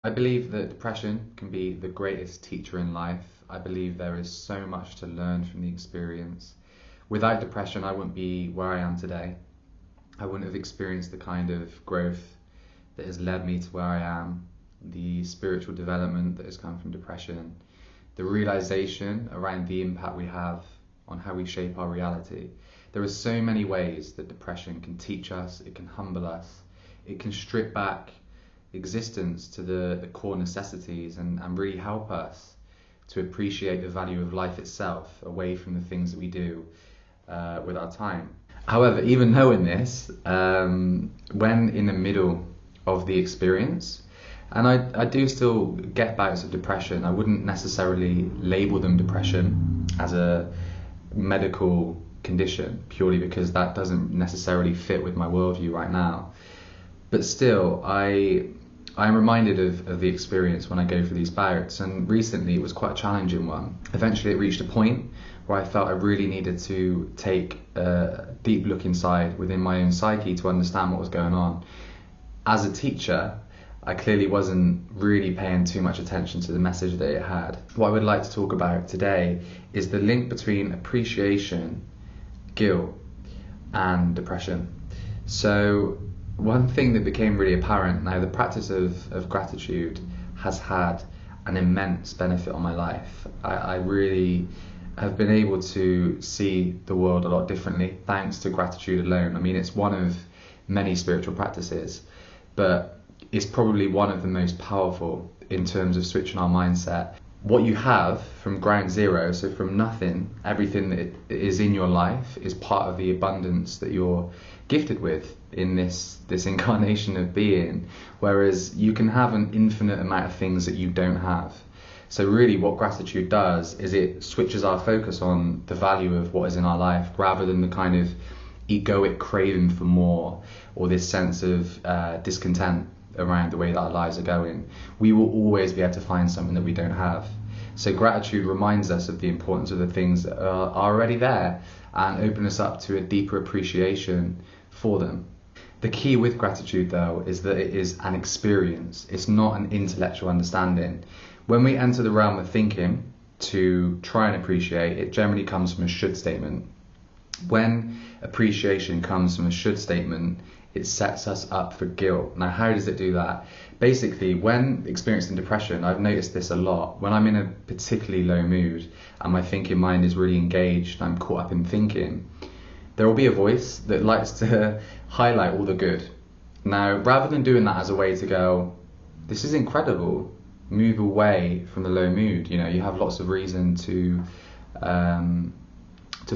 I believe that depression can be the greatest teacher in life. I believe there is so much to learn from the experience. Without depression, I wouldn't be where I am today. I wouldn't have experienced the kind of growth that has led me to where I am, the spiritual development that has come from depression, the realization around the impact we have on how we shape our reality. There are so many ways that depression can teach us, it can humble us, it can strip back existence to the core necessities and really help us to appreciate the value of life itself away from the things that we do with our time. However, even knowing this, when in the middle of the experience, and I do still get bouts of depression, I wouldn't necessarily label them depression as a medical condition purely because that doesn't necessarily fit with my worldview right now. But still, I'm reminded of the experience when I go through these bouts, and recently it was quite a challenging one. Eventually, it reached a point where I felt I really needed to take a deep look inside within my own psyche to understand what was going on. As a teacher, I clearly wasn't really paying too much attention to the message that it had. What I would like to talk about today is the link between appreciation, guilt, and depression. So one thing that became really apparent now, the practice of gratitude has had an immense benefit on my life. I really have been able to see the world a lot differently thanks to gratitude alone. I mean, it's one of many spiritual practices, but it's probably one of the most powerful in terms of switching our mindset. What you have from ground zero, so from nothing, everything that is in your life is part of the abundance that you're gifted with in this incarnation of being, whereas you can have an infinite amount of things that you don't have. So really what gratitude does is it switches our focus on the value of what is in our life rather than the kind of egoic craving for more or this sense of discontent around the way that our lives are going. We will always be able to find something that we don't have. So gratitude reminds us of the importance of the things that are already there and open us up to a deeper appreciation for them. The key with gratitude, though, is that it is an experience. It's not an intellectual understanding. When we enter the realm of thinking to try and appreciate, it generally comes from a should statement. When appreciation comes from a should statement, it sets us up for guilt. Now, how does it do that? Basically, when experiencing depression, I've noticed this a lot. When I'm in a particularly low mood and my thinking mind is really engaged, I'm caught up in thinking, there will be a voice that likes to highlight all the good. Now, rather than doing that as a way to go, this is incredible, move away from the low mood. You know, you have lots of reason to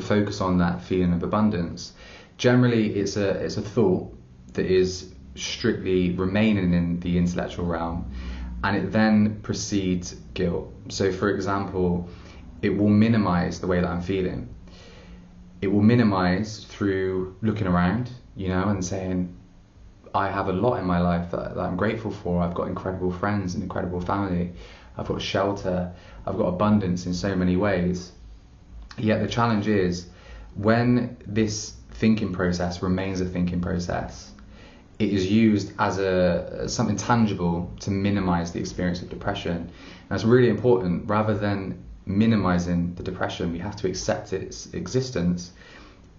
focus on that feeling of abundance. Generally, it's a thought that is strictly remaining in the intellectual realm, and it then precedes guilt. So, for example, it will minimize the way that I'm feeling. It will minimize through looking around, you know, and saying, I have a lot in my life that I'm grateful for. I've got incredible friends and incredible family. I've got shelter. I've got abundance in so many ways. Yet the challenge is when this thinking process remains a thinking process, it is used as something tangible to minimize the experience of depression. And it's really important. Rather than minimizing the depression, we have to accept its existence.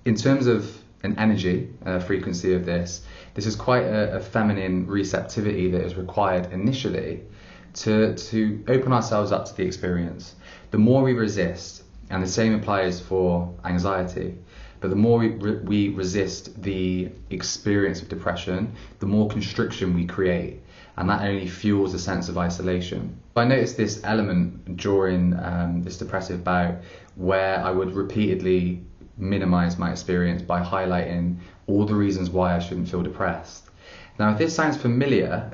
In terms of an energy frequency of this is quite a feminine receptivity that is required initially to open ourselves up to the experience. The more we resist, and the same applies for anxiety, but the more we resist the experience of depression, the more constriction we create, and that only fuels a sense of isolation. I noticed this element during this depressive bout where I would repeatedly minimize my experience by highlighting all the reasons why I shouldn't feel depressed. Now, if this sounds familiar,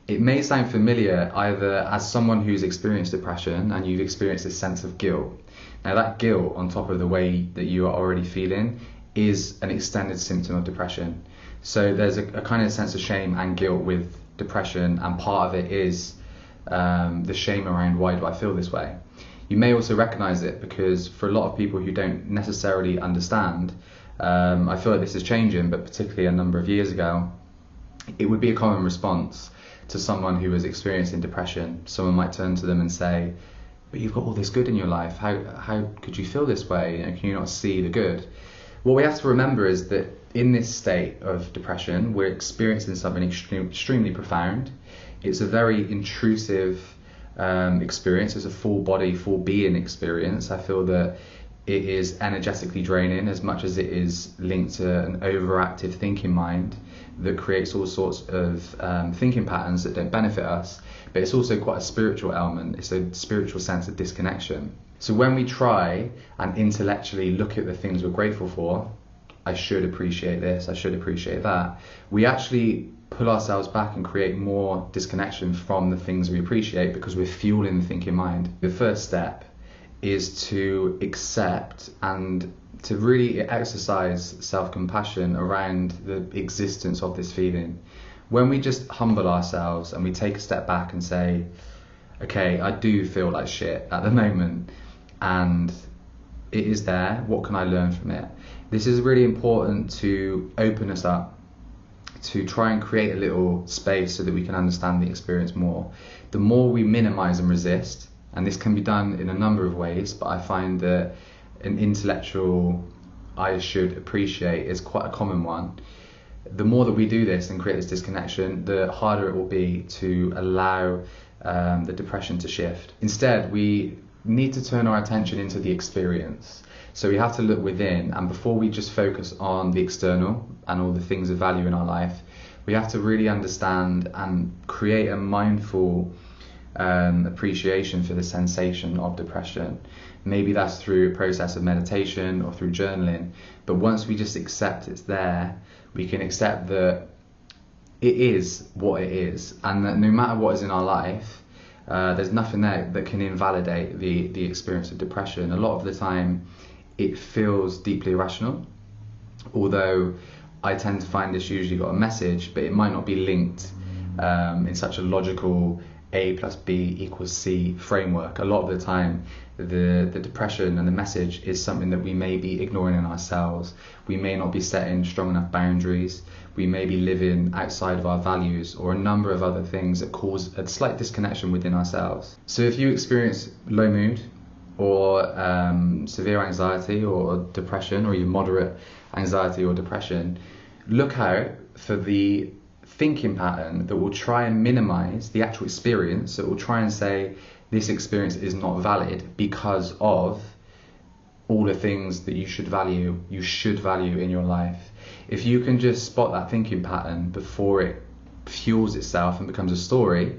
it may sound familiar either as someone who's experienced depression and you've experienced this sense of guilt. Now, that guilt on top of the way that you are already feeling is an extended symptom of depression. So there's a kind of sense of shame and guilt with depression, and part of it is the shame around why do I feel this way. You may also recognize it because for a lot of people who don't necessarily understand, I feel like this is changing, but particularly a number of years ago, it would be a common response to someone who is experiencing depression, someone might turn to them and say, but you've got all this good in your life. How could you feel this way? Can you not see the good? What we have to remember is that in this state of depression, we're experiencing something extremely profound. It's a very intrusive experience. It's a full body, full being experience. I feel that it is energetically draining as much as it is linked to an overactive thinking mind that creates all sorts of thinking patterns that don't benefit us. But it's also quite a spiritual element. It's a spiritual sense of disconnection. So when we try and intellectually look at the things we're grateful for, I should appreciate this, I should appreciate that, we actually pull ourselves back and create more disconnection from the things we appreciate because we're fueling the thinking mind. The first step is to accept and to really exercise self-compassion around the existence of this feeling. When we just humble ourselves and we take a step back and say, okay, I do feel like shit at the moment and it is there, what can I learn from it? This is really important to open us up, to try and create a little space so that we can understand the experience more. The more we minimize and resist, and this can be done in a number of ways, but I find that an intellectual I should appreciate is quite a common one. The more that we do this and create this disconnection, the harder it will be to allow the depression to shift. Instead, we need to turn our attention into the experience. So we have to look within, and before we just focus on the external and all the things of value in our life, we have to really understand and create a mindful appreciation for the sensation of depression. Maybe that's through a process of meditation or through journaling, but once we just accept it's there, we can accept that it is what it is, and that no matter what is in our life, there's nothing there that can invalidate the experience of depression. A lot of the time it feels deeply irrational, although I tend to find this usually got a message, but it might not be linked in such a logical A plus B equals C framework. A lot of the time the depression and the message is something that we may be ignoring in ourselves. We may not be setting strong enough boundaries. We may be living outside of our values, or a number of other things that cause a slight disconnection within ourselves. So if you experience low mood or severe anxiety or depression, or even moderate anxiety or depression, look out for the thinking pattern that will try and minimize the actual experience, that will try and say this experience is not valid because of all the things that you should value in your life. If you can just spot that thinking pattern before it fuels itself and becomes a story,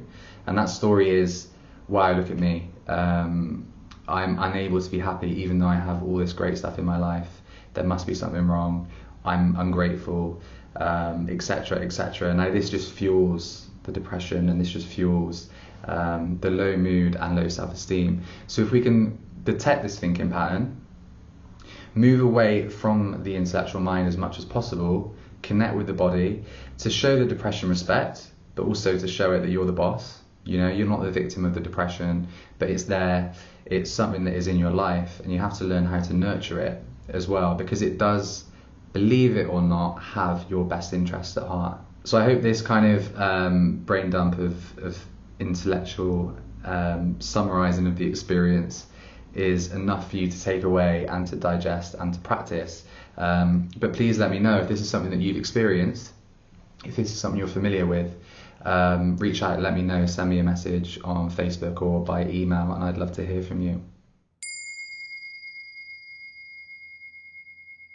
and that story is, wow, look at me, I'm unable to be happy even though I have all this great stuff in my life, there must be something wrong, I'm ungrateful, etc., etc. Now this just fuels the depression, and this just fuels the low mood and low self-esteem. So if we can detect this thinking pattern, move away from the intellectual mind as much as possible, connect with the body to show the depression respect, but also to show it that you're the boss. You know, you're not the victim of the depression, but it's there, it's something that is in your life, and you have to learn how to nurture it as well, because it does, believe it or not, have your best interests at heart. So I hope this kind of brain dump of intellectual summarizing of the experience is enough for you to take away and to digest and to practice. But please let me know if this is something that you've experienced, if this is something you're familiar with. Reach out, let me know, send me a message on Facebook or by email, and I'd love to hear from you.